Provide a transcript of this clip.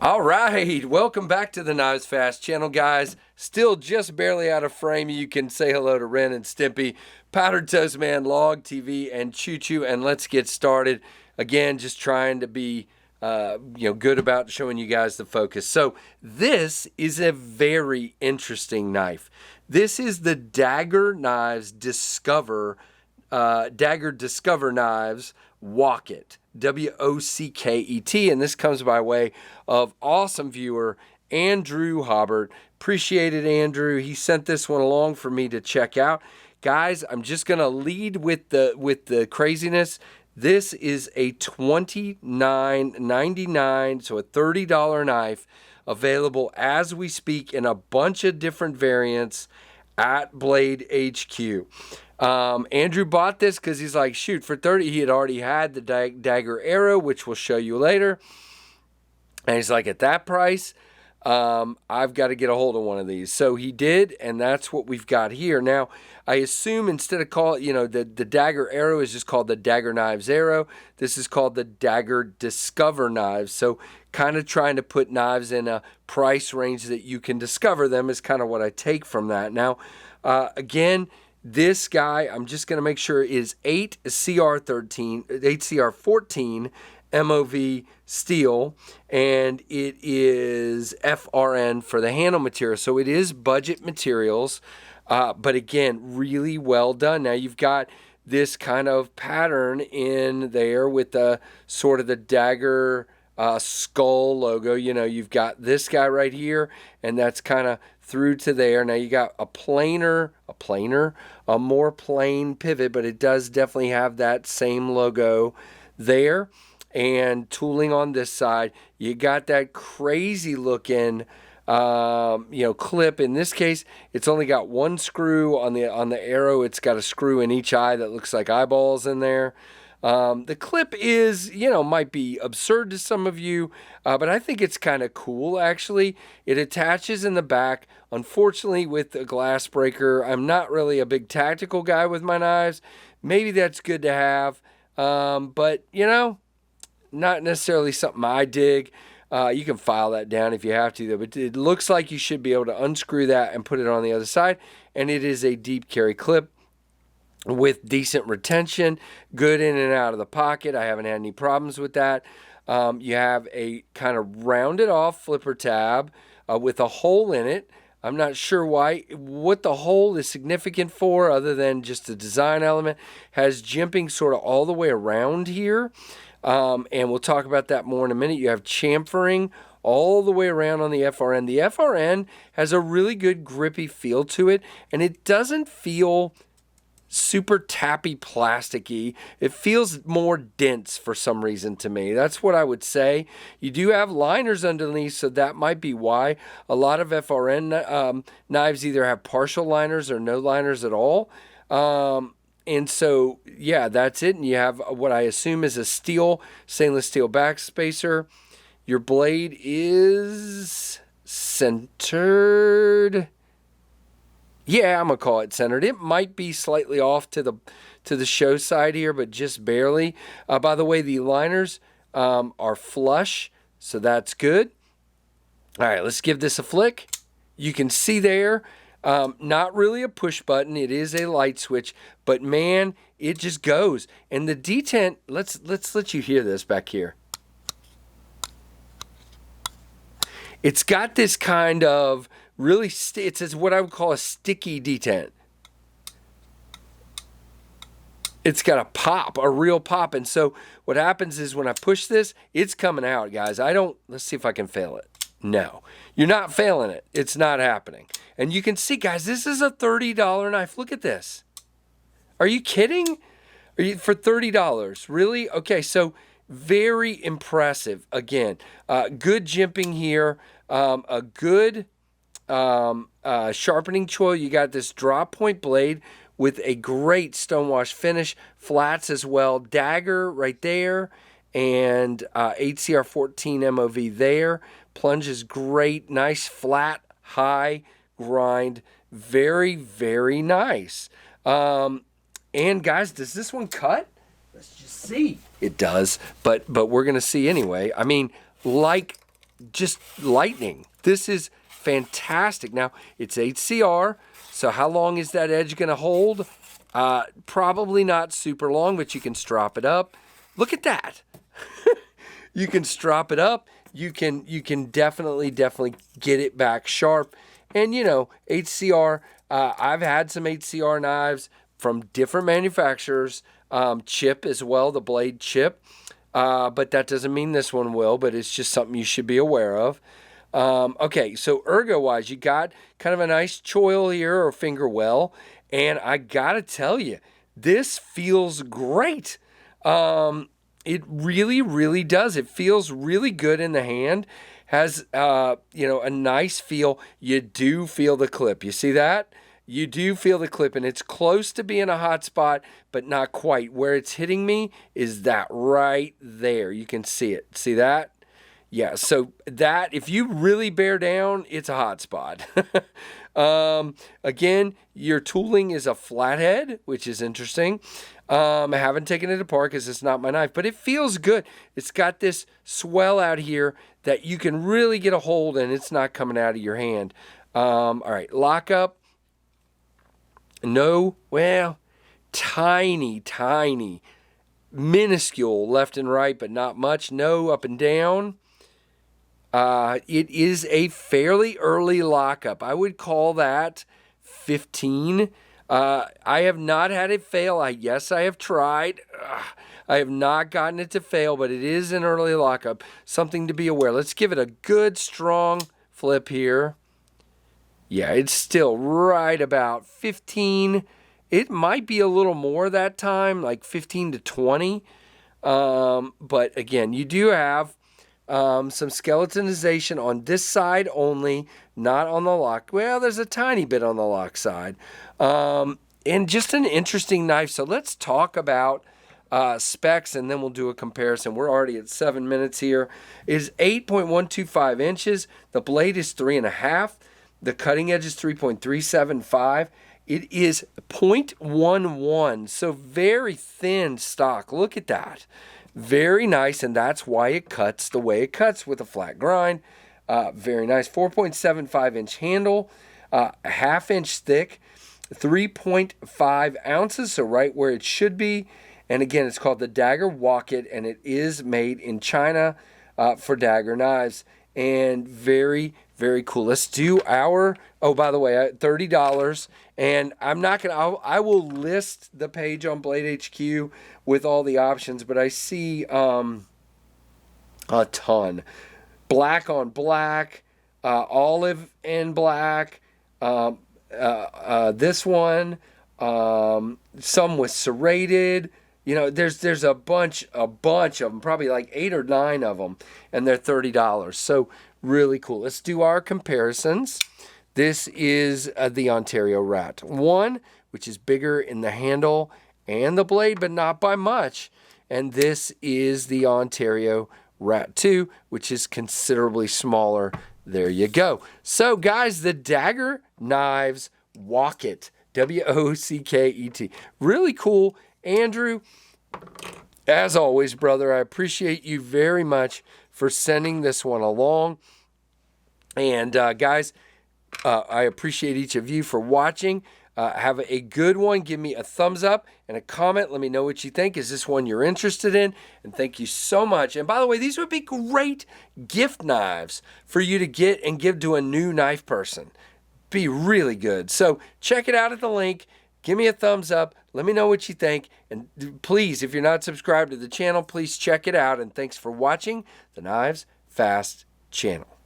All right, welcome back to the KnivesFAST channel, guys. Still just barely out of frame. You can say hello to Ren and Stimpy, Powdered Toast Man, Log TV, and Choo Choo, and let's get started. Again, just trying to be good about showing you guys the focus. So this is a very interesting knife. This is the Dagger Discover Knives Wocket. W-O-C-K-E-T, and this comes by way of awesome viewer Andrew Haubert. Appreciate it, Andrew. He sent this one along for me to check out. Guys, I'm just gonna lead with the craziness. This is a $29.99, so a $30 knife, available as we speak in a bunch of different variants at Blade HQ. Andrew bought this because he's like, shoot, for 30, he had already had the Dagger Arrow, which we'll show you later. And he's like, at that price, I've got to get a hold of one of these. So he did, and that's what we've got here. Now, I assume instead of the Dagger Arrow is just called the Dagger Knives Arrow. This is called the Dagger Discover Knives. So kind of trying to put knives in a price range that you can discover them is kind of what I take from that. Now, again, this guy, I'm just going to make sure, is 8CR14 MOV steel, and it is FRN for the handle material. So it is budget materials, but again, really well done. Now you've got this kind of pattern in there with the sort of the Dagger skull logo. You know, you've got this guy right here, and that's kind of through to there. Now you got a more plain pivot, but it does definitely have that same logo there. And tooling on this side, you got that crazy looking clip. In this case, it's only got one screw on the arrow. It's got a screw in each eye that looks like eyeballs in there. The clip is, might be absurd to some of you, but I think it's kind of cool, actually. It attaches in the back. Unfortunately, with a glass breaker, I'm not really a big tactical guy with my knives. Maybe that's good to have, but, not necessarily something I dig. You can file that down if you have to, though, but it looks like you should be able to unscrew that and put it on the other side, and it is a deep carry clip with decent retention, good in and out of the pocket. I haven't had any problems with that. You have a kind of rounded off flipper tab with a hole in it. I'm not sure what the hole is significant for, other than just a design element. Has jimping sort of all the way around here, and we'll talk about that more in a minute. You have chamfering all the way around on the FRN. The FRN has a really good grippy feel to it, and it doesn't feel super tappy plasticky. It feels more dense for some reason to me. That's what I would say. You do have liners underneath, so that might be why. A lot of FRN knives either have partial liners or no liners at all. And so, yeah, that's it. And you have what I assume is a stainless steel backspacer. Your blade is centered. Yeah, I'm gonna call it centered. It might be slightly off to the show side here, but just barely. By the way, the liners are flush, so that's good. All right, let's give this a flick. You can see there, not really a push button. It is a light switch, but man, it just goes. And the detent, let's let you hear this back here. It's got this kind of really, it's what I would call a sticky detent. It's got a pop, a real pop. And so what happens is when I push this, it's coming out, guys. Let's see if I can fail it. No, you're not failing it. It's not happening. And you can see, guys, this is a $30 knife. Look at this. Are you kidding? For $30? Really? Okay, so very impressive. Again, good jimping here. A good sharpening choil. You got this drop point blade with a great stonewash finish, flats as well. Dagger right there, and 8CR14 MOV there. Plunge is great, nice flat high grind, very, very nice. And guys, does this one cut? Let's just see. It does, but we're gonna see anyway. I mean, like just lightning. This is fantastic. Now, it's HCR, so how long is that edge going to hold? Probably not super long, but you can strop it up. Look at that. You can strop it up. You can definitely get it back sharp. And, you know, HCR, I've had some HCR knives from different manufacturers, chip as well, the blade chip. But that doesn't mean this one will, but it's just something you should be aware of. Okay, so ergo-wise, you got kind of a nice choil here or finger well. And I got to tell you, this feels great. It really, really does. It feels really good in the hand. Has, you know, a nice feel. You do feel the clip. You see that? You do feel the clip, and it's close to being a hot spot, but not quite. Where it's hitting me is that right there. You can see it. See that? Yeah, so that, if you really bear down, it's a hot spot. Again, your tooling is a flathead, which is interesting. I haven't taken it apart because it's not my knife, but it feels good. It's got this swell out here that you can really get a hold and it's not coming out of your hand. All right, lock up. No, well, tiny, minuscule left and right, but not much. No up and down. It is a fairly early lockup. I would call that 15. I have not had it fail. Yes, I have tried. I have not gotten it to fail, but it is an early lockup. Something to be aware. Let's give it a good, strong flip here. Yeah, it's still right about 15. It might be a little more that time, like 15 to 20. But again, you do have some skeletonization on this side only, not on the lock. Well, there's a tiny bit on the lock side. And just an interesting knife. So let's talk about specs, and then we'll do a comparison. We're already at 7 minutes here. It is 8.125 inches. The blade is 3.5. The cutting edge is 3.375. It is 0.11, so very thin stock. Look at that. Very nice, and that's why it cuts the way it cuts with a flat grind. Very nice. 4.75 inch handle, a ½ inch thick, 3.5 ounces, so right where it should be. And again, it's called the Daggerr Wocket, and it is made in China for Dagger knives. And very, very cool. Let's do our, oh, by the way, $30. And I'm not going to, I will list the page on Blade HQ with all the options, but I see a ton. Black on black, olive and black, this one, some with serrated. You know, there's a bunch of them, probably like 8 or 9 of them, and they're $30. So really cool. Let's do our comparisons. This is the Ontario Rat 1, which is bigger in the handle and the blade, but not by much. And this is the Ontario Rat 2, which is considerably smaller. There you go. So guys, the Dagger Knives Wocket, W-O-C-K-E-T. Really cool. Andrew, as always, brother, I appreciate you very much for sending this one along. And guys, I appreciate each of you for watching. Have a good one. Give me a thumbs up and a comment. Let me know what you think. Is this one you're interested in? And thank you so much. And by the way, these would be great gift knives for you to get and give to a new knife person. Be really good. So check it out at the link. Give me a thumbs up. Let me know what you think. And please, if you're not subscribed to the channel, please check it out. And thanks for watching the KnivesFAST channel.